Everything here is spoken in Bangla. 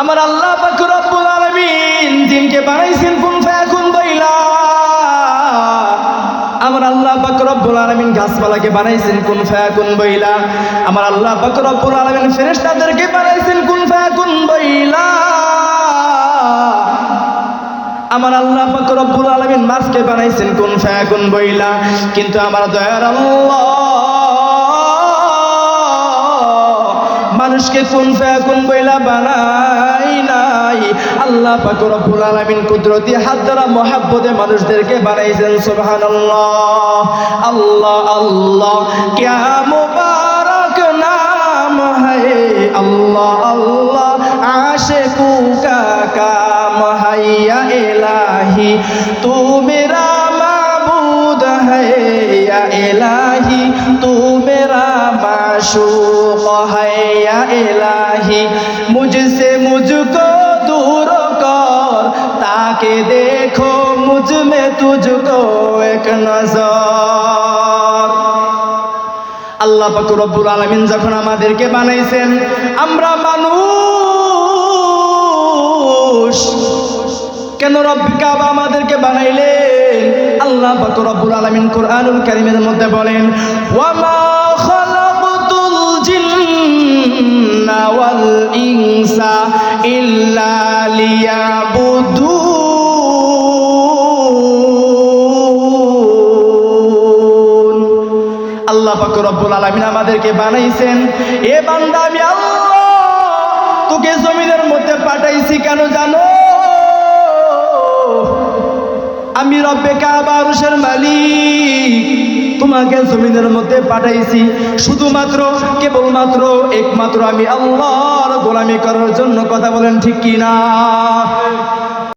আমার আল্লাহ পাক রব্বুল আলামিন জিনকে বানাইছেন কুন ফায়াকুন বইলা। আমার আল্লাহ পাক রব্বুল আলামিন গাছপালাকে বানাইছেন কুন ফায়াকুন বইলা। আমার আল্লাহ পাক রব্বুল আলামিন ফেরেশতাদেরকে বানাইছেন কুন ফায়াকুন বইলা। আমার আল্লাহ পাক রব্বুল আলামিন মাছকে বানাইছেন কুন ফায়াকুন বইলা। কিন্তু আমার দয়ার আল্লাহ মানুষকে কুন ফায়াকুন বইলা বানাই নাই। আল্লাহ পাক রব্বুল আলামিন কুদরতি হাত দ্বারা মহব্বতে মানুষদেরকে বানাইছেন। সুবহানাল্লাহ। আল্লাহ আল্লাহ क्या मुबारक नाम है, अल्लाह अल्लाह आशिकों का काम है, या इलाही तू मेरा माबूद है, या इलाही तू मेरा माशूक है, या इलाही मुझसे मुझको दूर कर ताकि देखो मुझ में तुझको एक नजर। আল্লাহ পাক রব্বুল আলামিন যখন আমাদেরকে বানাইছেন, আমরা মানুষ, কেন রব্বুল কাবা আমাদেরকে বানাইলেন? আল্লাহ পাক রব্বুল আলামিন কোরআনুল কারীমের মধ্যে বলেন, ওয়া মা খালাকতুল জিন্না ওয়াল ইনসা ইল্লা লিয়াবুদুন। আল্লাহ পাক রব্বুল আলামিন আমাদেরকে বানাইছেন, এ বান্দা আমি আল্লাহ তোকে জমিনের মধ্যে পাঠাইছি কেন জানো? আমি রব্বে কাবা আরশের মালিক, তোমাকে জমিনের মধ্যে পাঠাইছি শুধুমাত্র কেবলমাত্র একমাত্র আমি আল্লাহর গোলামি করার জন্য। কথা বলেন ঠিক কি না?